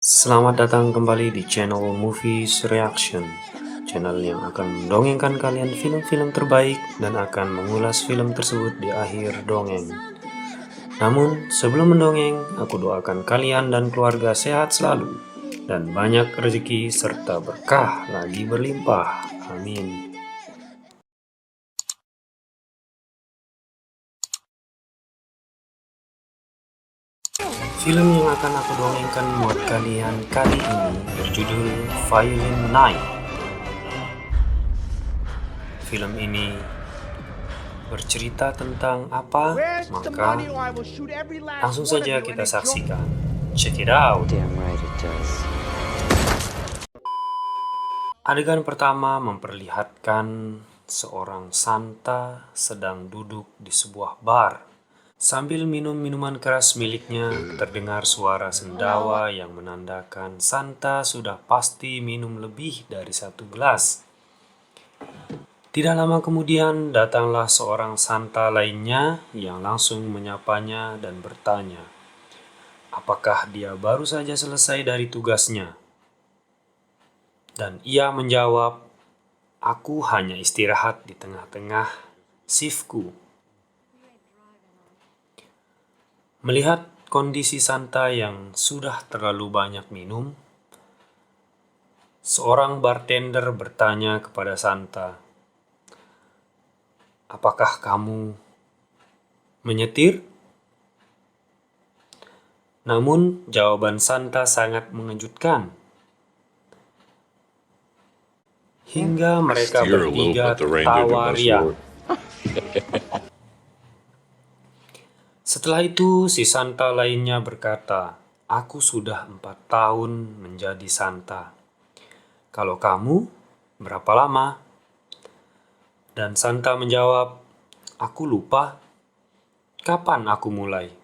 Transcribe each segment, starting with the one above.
Selamat datang kembali di channel Movies Reaction, channel yang akan mendongengkan kalian film-film terbaik dan akan mengulas film tersebut di akhir dongeng. Namun, sebelum mendongeng, aku doakan kalian dan keluarga sehat selalu dan banyak rezeki serta berkah lagi berlimpah. Amin. Film yang akan aku dongengkan buat kalian kali ini berjudul Violin Night. Film ini bercerita tentang apa? Maka langsung saja kita saksikan. Check it out. Damn right it does. Adegan pertama memperlihatkan seorang Santa sedang duduk di sebuah bar. Sambil minum minuman keras miliknya, terdengar suara sendawa yang menandakan Santa sudah pasti minum lebih dari satu gelas. Tidak lama kemudian datanglah seorang Santa lainnya yang langsung menyapanya dan bertanya, apakah dia baru saja selesai dari tugasnya? Dan ia menjawab, aku hanya istirahat di tengah-tengah shiftku. Melihat kondisi Santa yang sudah terlalu banyak minum, seorang bartender bertanya kepada Santa, apakah kamu menyetir? Namun jawaban Santa sangat mengejutkan. Hingga mereka bertiga tertawa riang. Setelah itu si Santa lainnya berkata, aku sudah 4 tahun menjadi Santa. Kalau kamu, berapa lama? Dan Santa menjawab, aku lupa. Kapan aku mulai?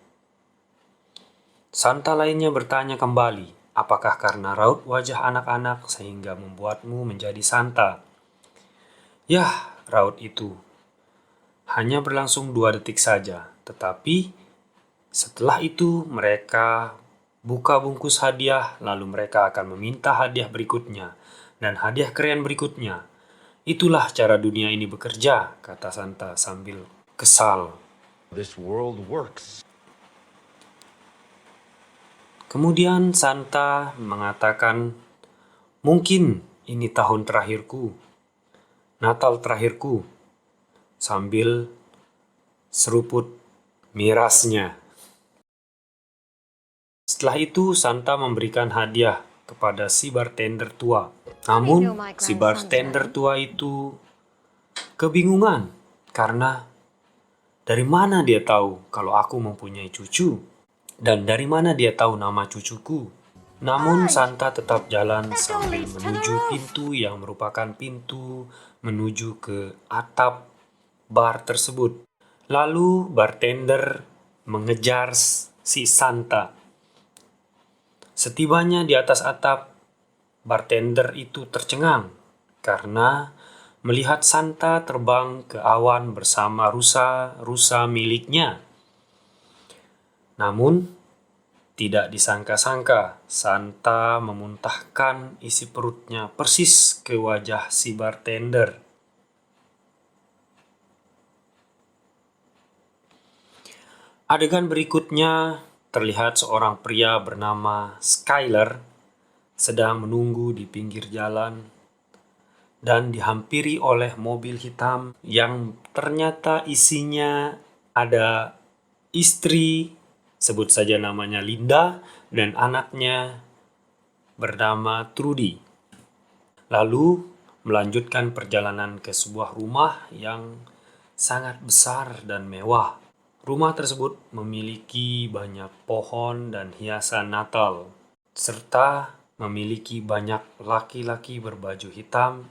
Santa lainnya bertanya kembali, apakah karena raut wajah anak-anak sehingga membuatmu menjadi Santa? Yah, raut itu hanya berlangsung 2 detik saja, tetapi setelah itu mereka buka bungkus hadiah, lalu mereka akan meminta hadiah berikutnya dan hadiah keren berikutnya. Itulah cara dunia ini bekerja, kata Santa sambil kesal. This world works. Kemudian Santa mengatakan, mungkin ini tahun terakhirku, Natal terakhirku, sambil seruput mirasnya. Setelah itu Santa memberikan hadiah kepada si bartender tua. Namun si bartender tua itu kebingungan karena dari mana dia tahu kalau aku mempunyai cucu? Dan dari mana dia tahu nama cucuku? Namun Santa tetap jalan sambil menuju pintu yang merupakan pintu menuju ke atap bar tersebut. Lalu bartender mengejar si Santa. Setibanya di atas atap, bartender itu tercengang karena melihat Santa terbang ke awan bersama rusa-rusa miliknya. Namun, tidak disangka-sangka, Santa memuntahkan isi perutnya persis ke wajah si bartender. Adegan berikutnya terlihat seorang pria bernama Skyler sedang menunggu di pinggir jalan dan dihampiri oleh mobil hitam yang ternyata isinya ada istri, sebut saja namanya Linda, dan anaknya bernama Trudy. Lalu melanjutkan perjalanan ke sebuah rumah yang sangat besar dan mewah. Rumah tersebut memiliki banyak pohon dan hiasan Natal, serta memiliki banyak laki-laki berbaju hitam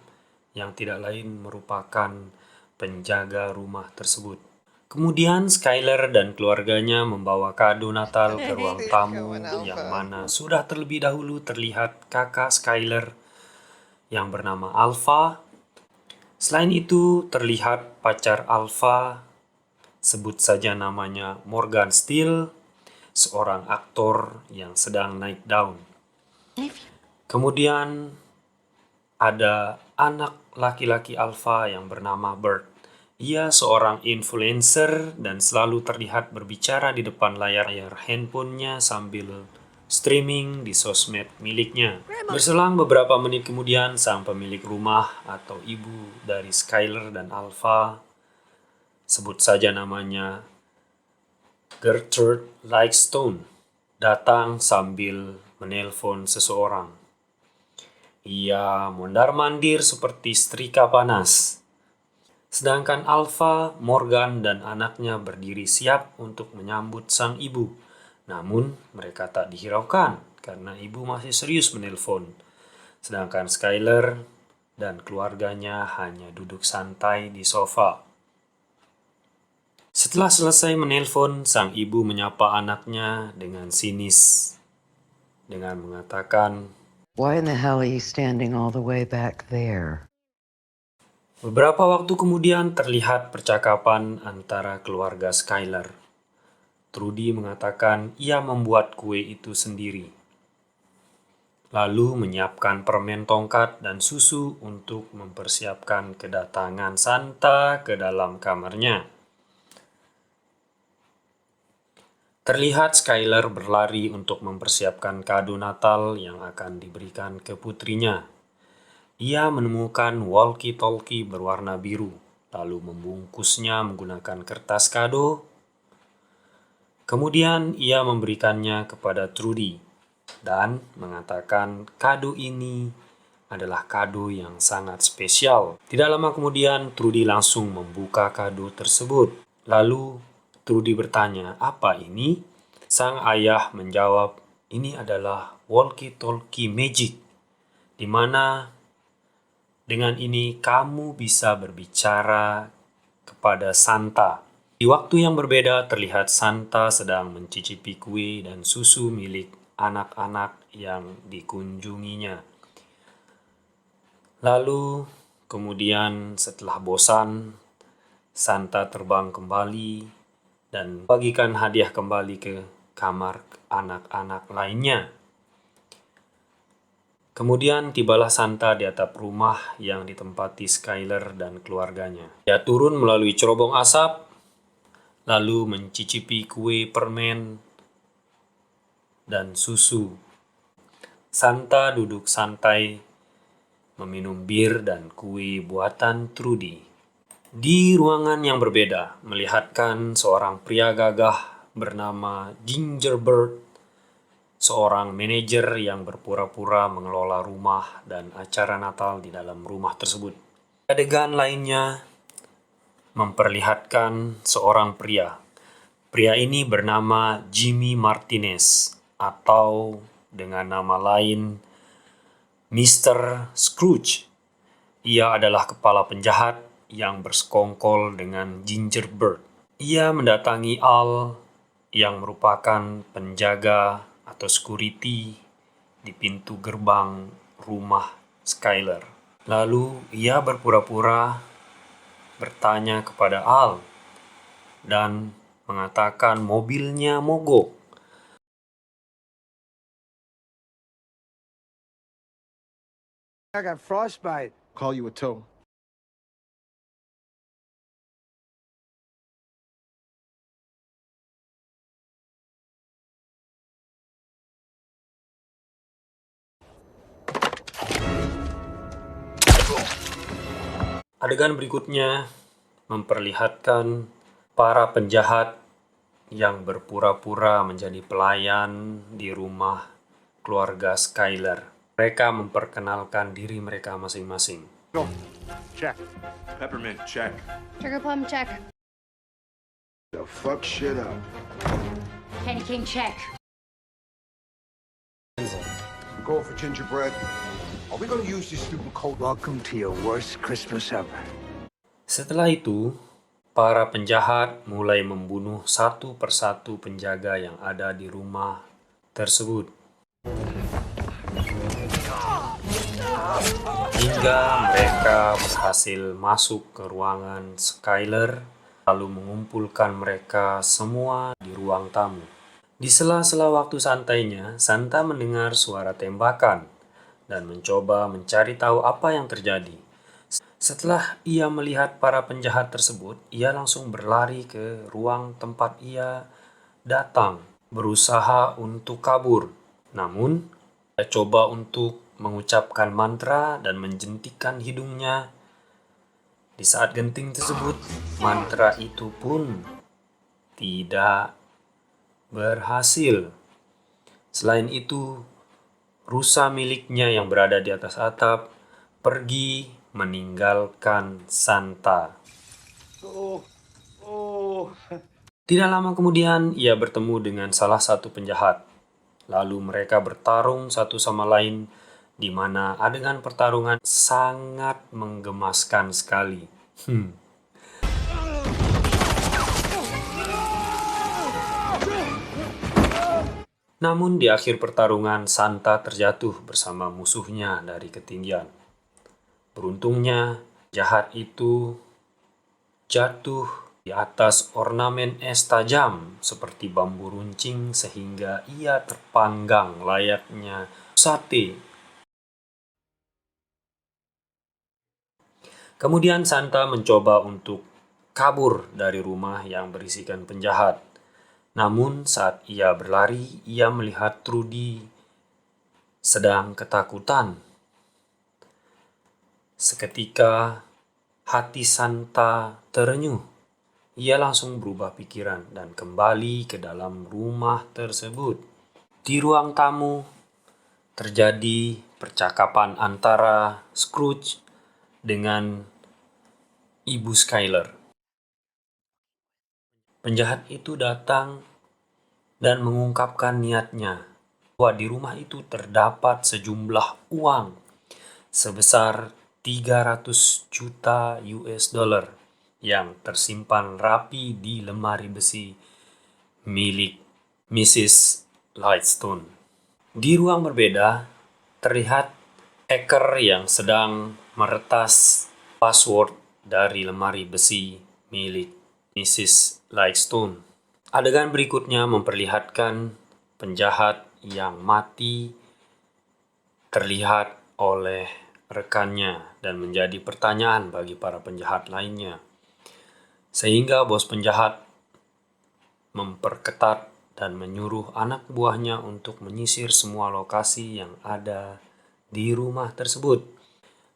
yang tidak lain merupakan penjaga rumah tersebut. Kemudian Skyler dan keluarganya membawa kado Natal ke ruang tamu yang mana sudah terlebih dahulu terlihat kakak Skyler yang bernama Alpha. Selain itu terlihat pacar Alpha, sebut saja namanya Morgan Steele, seorang aktor yang sedang naik daun. Kemudian ada anak laki-laki alfa yang bernama Bert. Ia seorang influencer dan selalu terlihat berbicara di depan layar handphonenya sambil streaming di sosmed miliknya. Berselang beberapa menit kemudian, sang pemilik rumah atau ibu dari Skyler dan Alpha, sebut saja namanya Gertrude Lightstone, datang sambil menelpon seseorang. Ia mondar-mandir seperti setrika panas. Sedangkan Alpha, Morgan, dan anaknya berdiri siap untuk menyambut sang ibu. Namun mereka tak dihiraukan karena ibu masih serius menelpon. Sedangkan Skyler dan keluarganya hanya duduk santai di sofa. Setelah selesai menelpon, sang ibu menyapa anaknya dengan sinis. Dengan mengatakan, Why in the hell are you standing all the way back there? beberapa waktu kemudian terlihat percakapan antara keluarga Skyler. Trudy mengatakan ia membuat kue itu sendiri. Lalu menyiapkan permen tongkat dan susu untuk mempersiapkan kedatangan Santa ke dalam kamarnya. Terlihat Skyler berlari untuk mempersiapkan kado Natal yang akan diberikan ke putrinya. Ia menemukan walkie-talkie berwarna biru, lalu membungkusnya menggunakan kertas kado. Kemudian ia memberikannya kepada Trudy dan mengatakan kado ini adalah kado yang sangat spesial. Tidak lama kemudian Trudy langsung membuka kado tersebut. Lalu Trudy bertanya, "Apa ini?" Sang ayah menjawab, "Ini adalah walkie-talkie magic, di mana dengan ini kamu bisa berbicara kepada Santa." Di waktu yang berbeda terlihat Santa sedang mencicipi kue dan susu milik anak-anak yang dikunjunginya. Lalu kemudian setelah bosan, Santa terbang kembali dan bagikan hadiah kembali ke kamar anak-anak lainnya. Kemudian tibalah Santa di atap rumah yang ditempati Skyler dan keluarganya. Dia turun melalui cerobong asap, lalu mencicipi kue, permen, dan susu. Santa duduk santai meminum bir dan kue buatan Trudy. Di ruangan yang berbeda, melihatkan seorang pria gagah bernama Gingerbread, seorang manajer yang berpura-pura mengelola rumah dan acara Natal di dalam rumah tersebut. Adegan lainnya memperlihatkan seorang pria. Pria ini bernama Jimmy Martinez atau dengan nama lain Mr. Scrooge. Ia adalah kepala penjahat yang bersekongkol dengan Gingerbread. Ia mendatangi Al yang merupakan penjaga atau security di pintu gerbang rumah Skyler. Lalu ia berpura-pura bertanya kepada Al dan mengatakan mobilnya mogok. I got frostbite. Call you a tow. Adegan berikutnya memperlihatkan para penjahat yang berpura-pura menjadi pelayan di rumah keluarga Skyler. Mereka memperkenalkan diri mereka masing-masing. Go. Check. Peppermint, check. Sugar plum check. The fuck shit up. Candy cane check. Go for gingerbread. Are we gonna use this stupid code? Welcome to your worst Christmas ever. Setelah itu, para penjahat mulai membunuh satu persatu penjaga yang ada di rumah tersebut. Hingga mereka berhasil masuk ke ruangan Skyler, lalu mengumpulkan mereka semua di ruang tamu. Di sela-sela waktu santainya, Santa mendengar suara tembakan dan mencoba mencari tahu apa yang terjadi. Setelah ia melihat para penjahat tersebut, ia langsung berlari ke ruang tempat ia datang, berusaha untuk kabur. Namun, ia coba untuk mengucapkan mantra dan menjentikan hidungnya. Di saat genting tersebut, mantra itu pun tidak berhasil. Selain itu, rusa miliknya yang berada di atas atap pergi meninggalkan Santa. Tidak lama kemudian, ia bertemu dengan salah satu penjahat. Lalu mereka bertarung satu sama lain, di mana adegan pertarungan sangat menggemaskan sekali. Namun di akhir pertarungan, Santa terjatuh bersama musuhnya dari ketinggian. Beruntungnya, jahat itu jatuh di atas ornamen es tajam seperti bambu runcing sehingga ia terpanggang layaknya sate. Kemudian Santa mencoba untuk kabur dari rumah yang berisikan penjahat. Namun saat ia berlari, ia melihat Trudy sedang ketakutan. Seketika hati Santa terenyuh. Ia langsung berubah pikiran dan kembali ke dalam rumah tersebut. Di ruang tamu terjadi percakapan antara Scrooge dengan Ibu Skyler. Penjahat itu datang dan mengungkapkan niatnya bahwa di rumah itu terdapat sejumlah uang sebesar 300 juta US dollar yang tersimpan rapi di lemari besi milik Mrs. Lightstone. Di ruang berbeda, terlihat hacker yang sedang meretas password dari lemari besi milik Mrs. Lightstone. Adegan berikutnya memperlihatkan penjahat yang mati terlihat oleh rekannya dan menjadi pertanyaan bagi para penjahat lainnya. Sehingga bos penjahat memperketat dan menyuruh anak buahnya untuk menyisir semua lokasi yang ada di rumah tersebut.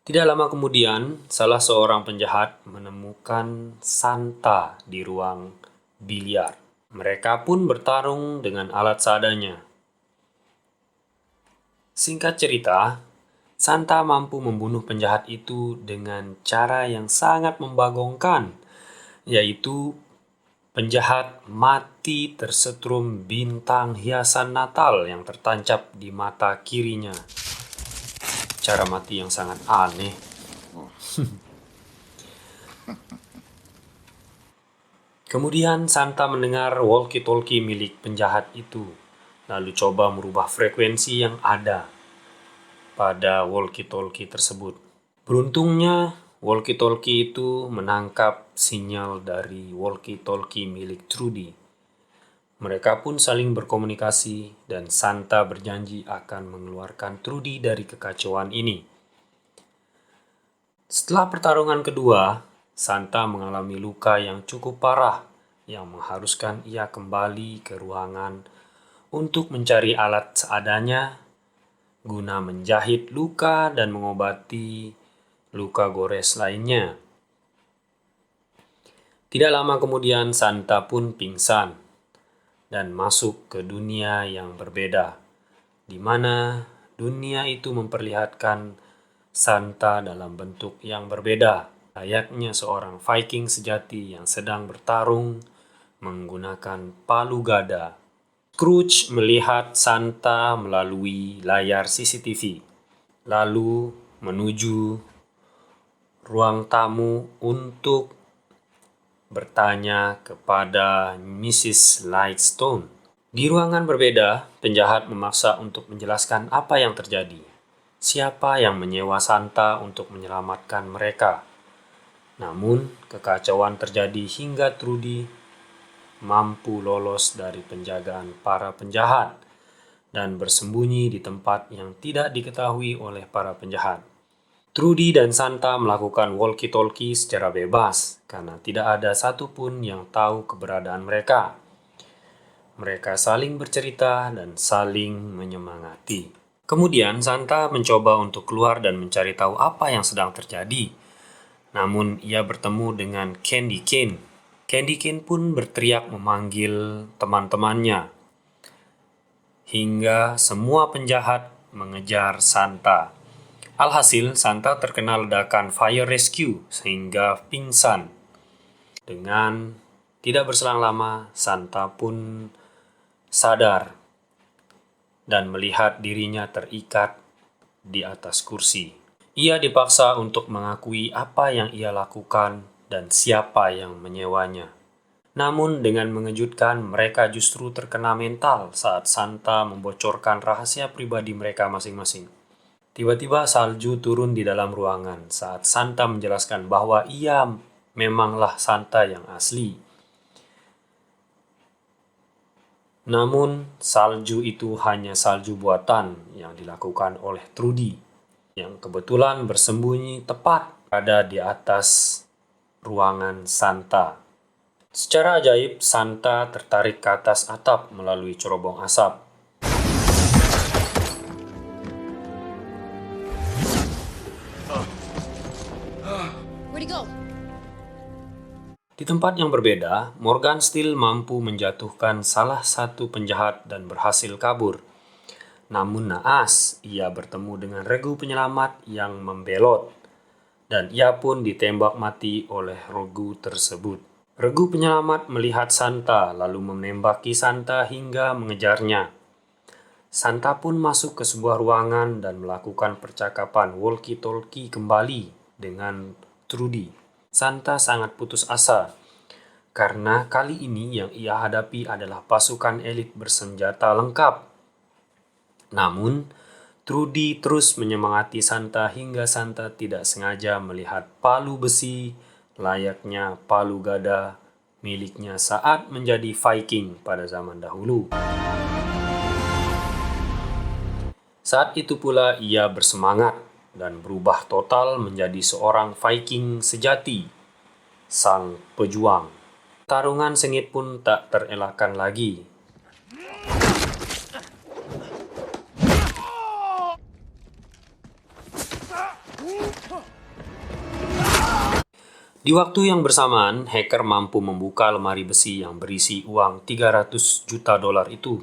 Tidak lama kemudian, salah seorang penjahat menemukan Santa di ruang biliar. Mereka pun bertarung dengan alat seadanya. Singkat cerita, Santa mampu membunuh penjahat itu dengan cara yang sangat membagongkan, yaitu penjahat mati tersetrum bintang hiasan Natal yang tertancap di mata kirinya. Cara mati yang sangat aneh. Kemudian Santa mendengar walkie-talkie milik penjahat itu, lalu coba merubah frekuensi yang ada pada walkie-talkie tersebut. Beruntungnya, walkie-talkie itu menangkap sinyal dari walkie-talkie milik Trudy. Mereka pun saling berkomunikasi dan Santa berjanji akan mengeluarkan Trudy dari kekacauan ini. Setelah pertarungan kedua, Santa mengalami luka yang cukup parah yang mengharuskan ia kembali ke ruangan untuk mencari alat seadanya guna menjahit luka dan mengobati luka gores lainnya. Tidak lama kemudian Santa pun pingsan dan masuk ke dunia yang berbeda, di mana dunia itu memperlihatkan Santa dalam bentuk yang berbeda, layaknya seorang Viking sejati yang sedang bertarung menggunakan palu gada. Scrooge melihat Santa melalui layar CCTV, lalu menuju ruang tamu untuk bertanya kepada Mrs. Lightstone. Di ruangan berbeda, penjahat memaksa untuk menjelaskan apa yang terjadi. Siapa yang menyewa Santa untuk menyelamatkan mereka. Namun, kekacauan terjadi hingga Trudy mampu lolos dari penjagaan para penjahat dan bersembunyi di tempat yang tidak diketahui oleh para penjahat. Trudy dan Santa melakukan walkie-talkie secara bebas karena tidak ada satupun yang tahu keberadaan mereka. Mereka saling bercerita dan saling menyemangati. Kemudian Santa mencoba untuk keluar dan mencari tahu apa yang sedang terjadi. Namun ia bertemu dengan Candy Cane. Candy Cane pun berteriak memanggil teman-temannya. Hingga semua penjahat mengejar Santa. Alhasil, Santa terkena ledakan fire rescue sehingga pingsan. Dengan tidak berselang lama, Santa pun sadar dan melihat dirinya terikat di atas kursi. Ia dipaksa untuk mengakui apa yang ia lakukan dan siapa yang menyewanya. Namun dengan mengejutkan, mereka justru terkena mental saat Santa membocorkan rahasia pribadi mereka masing-masing. Tiba-tiba salju turun di dalam ruangan saat Santa menjelaskan bahwa ia memanglah Santa yang asli. Namun salju itu hanya salju buatan yang dilakukan oleh Trudy, yang kebetulan bersembunyi tepat ada di atas ruangan Santa. Secara ajaib, Santa tertarik ke atas atap melalui cerobong asap. Where'd he go? Di tempat yang berbeda, Morgan Steele mampu menjatuhkan salah satu penjahat dan berhasil kabur. Namun naas, ia bertemu dengan regu penyelamat yang membelot, dan ia pun ditembak mati oleh regu tersebut. Regu penyelamat melihat Santa lalu menembaki Santa hingga mengejarnya. Santa pun masuk ke sebuah ruangan dan melakukan percakapan walkie-talkie kembali dengan Trudy. Santa sangat putus asa karena kali ini yang ia hadapi adalah pasukan elit bersenjata lengkap. Namun, Trudy terus menyemangati Santa hingga Santa tidak sengaja melihat palu besi layaknya palu gada miliknya saat menjadi Viking pada zaman dahulu. Saat itu pula ia bersemangat dan berubah total menjadi seorang Viking sejati, sang pejuang. Tarungan sengit pun tak terelakkan lagi. Di waktu yang bersamaan, hacker mampu membuka lemari besi yang berisi uang 300 juta dolar itu.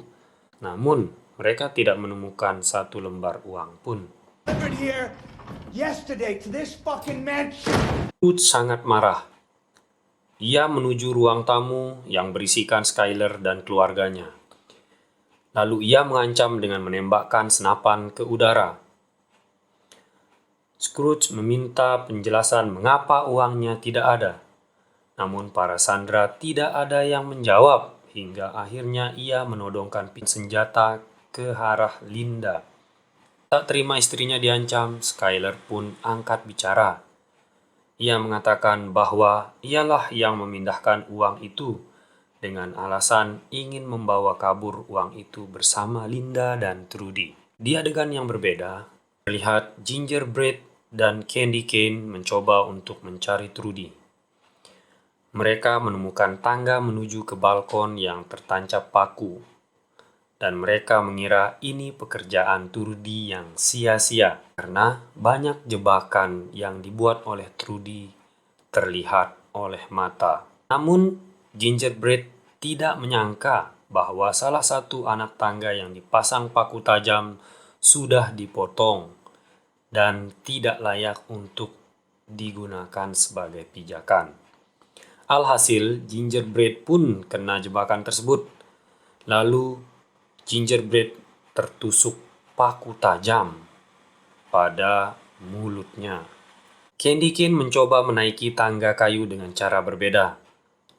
Namun, mereka tidak menemukan satu lembar uang pun. Delivered here yesterday to this fucking mansion. Scrooge sangat marah. Ia menuju ruang tamu yang berisikan Skyler dan keluarganya. Lalu ia mengancam dengan menembakkan senapan ke udara. Scrooge meminta penjelasan mengapa uangnya tidak ada. Namun para sandera tidak ada yang menjawab hingga akhirnya ia menodongkan senjata ke arah Linda. Tak terima istrinya diancam, Skyler pun angkat bicara. Ia mengatakan bahwa ialah yang memindahkan uang itu dengan alasan ingin membawa kabur uang itu bersama Linda dan Trudy. Di adegan yang berbeda, terlihat Gingerbread dan Candy Cane mencoba untuk mencari Trudy. Mereka menemukan tangga menuju ke balkon yang tertancap paku, dan mereka mengira ini pekerjaan Trudy yang sia-sia karena banyak jebakan yang dibuat oleh Trudy terlihat oleh mata. Namun, Gingerbread tidak menyangka bahwa salah satu anak tangga yang dipasang paku tajam sudah dipotong dan tidak layak untuk digunakan sebagai pijakan. Alhasil, Gingerbread pun kena jebakan tersebut. Lalu, Gingerbread tertusuk paku tajam pada mulutnya. Candy Cane mencoba menaiki tangga kayu dengan cara berbeda.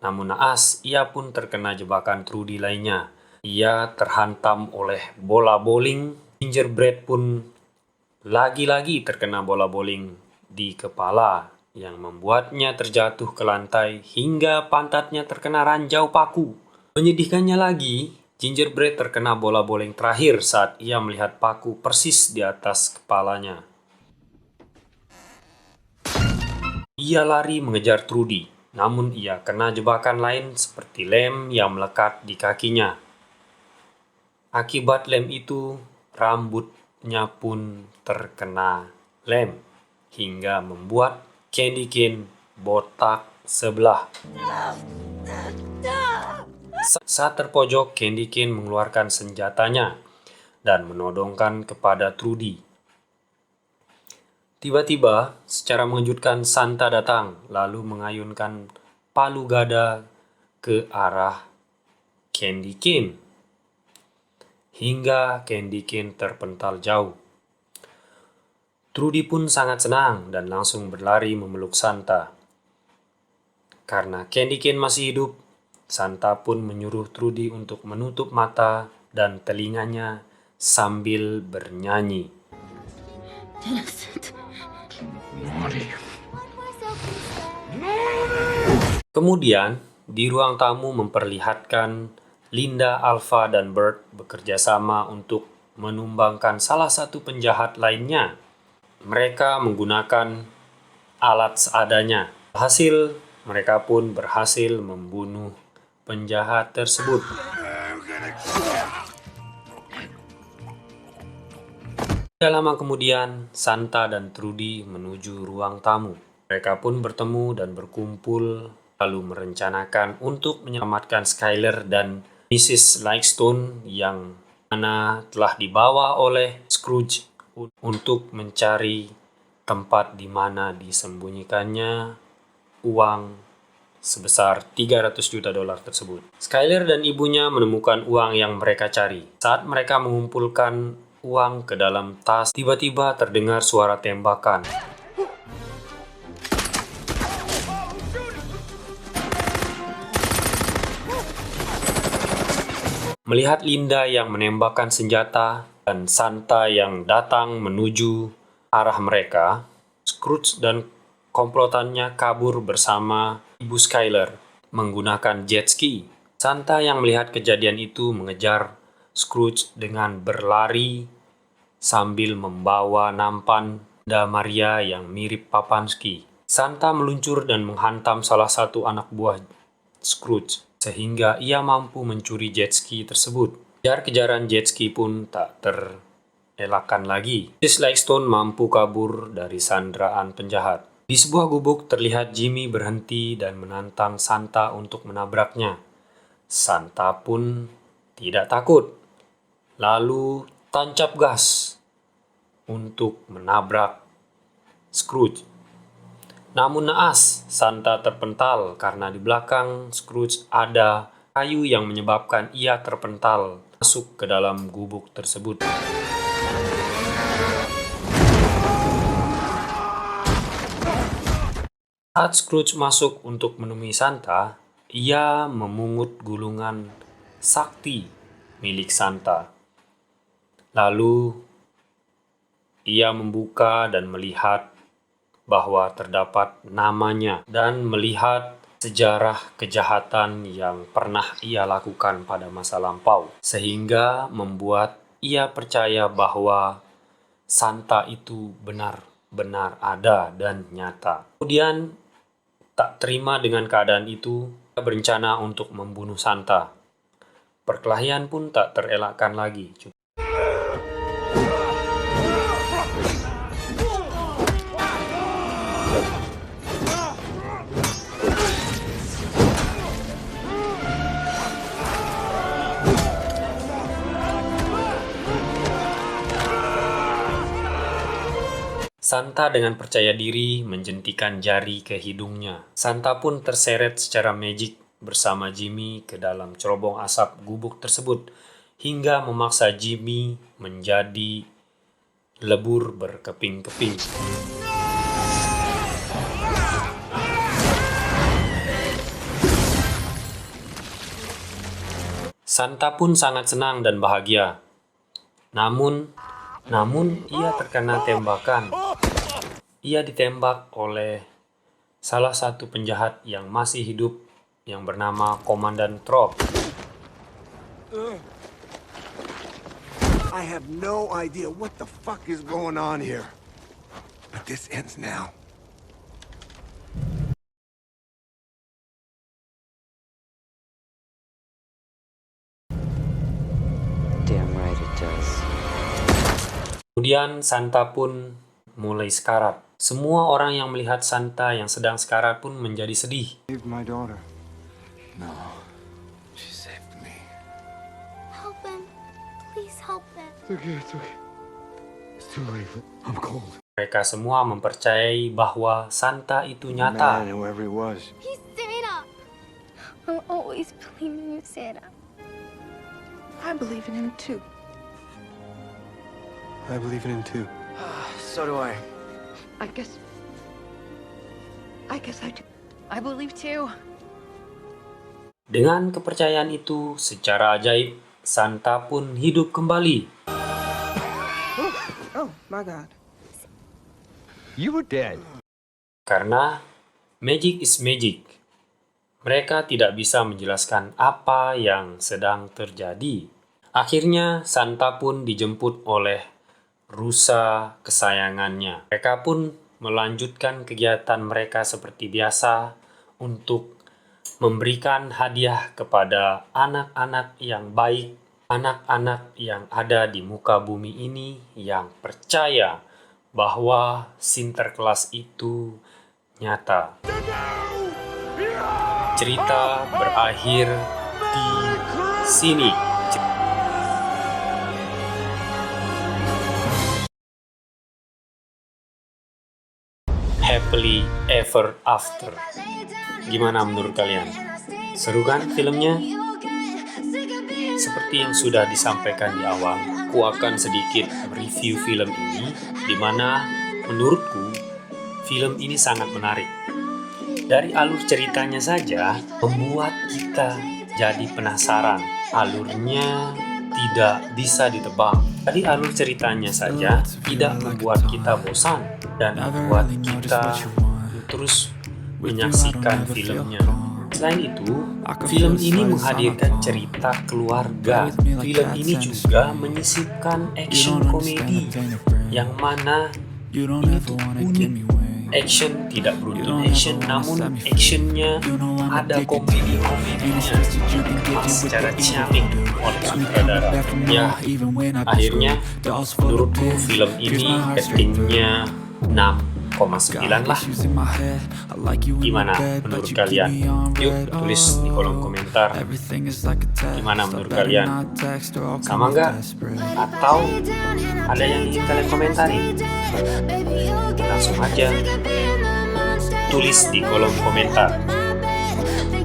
Namun naas, ia pun terkena jebakan Trudy lainnya. Ia terhantam oleh bola bowling. Gingerbread pun lagi-lagi terkena bola bowling di kepala yang membuatnya terjatuh ke lantai hingga pantatnya terkena ranjau paku. Menyedihkannya lagi, Gingerbread terkena bola boleng terakhir saat ia melihat paku persis di atas kepalanya. Ia lari mengejar Trudy, namun ia kena jebakan lain seperti lem yang melekat di kakinya. Akibat lem itu, rambutnya pun terkena lem, hingga membuat Candy Cane botak sebelah. Saat terpojok, Candy Cane mengeluarkan senjatanya dan menodongkan kepada Trudy. Tiba-tiba, secara mengejutkan, Santa datang lalu mengayunkan palu gada ke arah Candy Cane hingga Candy Cane terpental jauh. Trudy pun sangat senang dan langsung berlari memeluk Santa. Karena Candy Cane masih hidup, Santa pun menyuruh Trudy untuk menutup mata dan telinganya sambil bernyanyi. Kemudian, di ruang tamu memperlihatkan Linda, Alpha, dan Bert bekerja sama untuk menumbangkan salah satu penjahat lainnya. Mereka menggunakan alat seadanya. Hasil, mereka pun berhasil membunuh penjahat tersebut. Tidak lama kemudian, Santa dan Trudy menuju ruang tamu. Mereka pun bertemu dan berkumpul, lalu merencanakan untuk menyelamatkan Skyler dan Mrs. Lightstone yang mana telah dibawa oleh Scrooge untuk mencari tempat di mana disembunyikannya uang sebesar $300 juta tersebut. Skyler dan ibunya menemukan uang yang mereka cari. Saat mereka mengumpulkan uang ke dalam tas, tiba-tiba terdengar suara tembakan. Melihat Linda yang menembakkan senjata dan Santa yang datang menuju arah mereka, Scrooge dan komplotannya kabur bersama ibu Skyler menggunakan jet ski. Santa yang melihat kejadian itu mengejar Scrooge dengan berlari sambil membawa nampan Bunda Maria yang mirip Papansky. Santa meluncur dan menghantam salah satu anak buah Scrooge sehingga ia mampu mencuri jet ski tersebut. Kejar-kejaran jet ski pun tak terelakkan lagi. Mrs. Lightstone mampu kabur dari sandraan penjahat. Di sebuah gubuk terlihat Jimmy berhenti dan menantang Santa untuk menabraknya. Santa pun tidak takut, lalu tancap gas untuk menabrak Scrooge. Namun naas, Santa terpental karena di belakang Scrooge ada kayu yang menyebabkan ia terpental masuk ke dalam gubuk tersebut. Saat Scrooge masuk untuk menemui Santa, ia memungut gulungan sakti milik Santa. Lalu, ia membuka dan melihat bahwa terdapat namanya dan melihat sejarah kejahatan yang pernah ia lakukan pada masa lampau. Sehingga membuat ia percaya bahwa Santa itu benar-benar ada dan nyata. Kemudian, tak terima dengan keadaan itu, ia berencana untuk membunuh Santa. Perkelahian pun tak terelakkan lagi. Santa dengan percaya diri menjentikan jari ke hidungnya. Santa pun terseret secara magik bersama Jimmy ke dalam cerobong asap gubuk tersebut hingga memaksa Jimmy menjadi lebur berkeping-keping. Santa pun sangat senang dan bahagia. Namun ia terkena tembakan. Ia ditembak oleh salah satu penjahat yang masih hidup yang bernama Komandan Trop. I have no idea what the fuck is going on here. But this ends now. Damn right it does. Kemudian Santa pun mulai sekarat. Semua orang yang melihat Santa yang sedang sekarat pun menjadi sedih. Saved my daughter. No. She saved me. Help him. Please help him. It's okay, it's okay. It's too late. I'm cold. Mereka semua mempercayai bahwa Santa itu Man, nyata. whoever he was. He's Santa. I'll always believe in you, Santa. I believe in him too. I believe in him too. So do I. I guess I do. I believe too. Dengan kepercayaan itu, secara ajaib, Santa pun hidup kembali. Oh my God. You were dead. Karena magic is magic. Mereka tidak bisa menjelaskan apa yang sedang terjadi. Akhirnya Santa pun dijemput oleh rusa kesayangannya. Mereka pun melanjutkan kegiatan mereka seperti biasa untuk memberikan hadiah kepada anak-anak yang baik, anak-anak yang ada di muka bumi ini yang percaya bahwa Sinterklas itu nyata. Cerita berakhir di sini. Happily ever after. Gimana menurut kalian? Seru kan filmnya? Seperti yang sudah disampaikan di awal, aku akan sedikit review film ini, di mana menurutku film ini sangat menarik. Dari alur ceritanya saja membuat kita jadi penasaran. Alurnya tidak bisa ditebak. Dari alur ceritanya saja tidak membuat kita bosan dan membuat kita terus menyaksikan filmnya. Selain itu, film ini menghadirkan cerita keluarga. Film ini juga menyisipkan action komedi, yang mana ini tuh unik. Action tidak beruntun action, namun actionnya ada komedi-komedinya secara ciamik oleh sutradara. Ya, akhirnya menurutku film ini ratingnya 6,9 lah. Gimana menurut kalian? Yuk tulis di kolom komentar. Gimana menurut kalian? Sama nggak? Atau ada yang ingin kalian komentari? Langsung aja tulis di kolom komentar.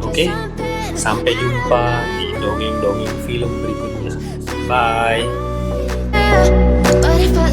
Oke? Sampai jumpa di dongeng-dongeng film berikutnya. Bye. But if I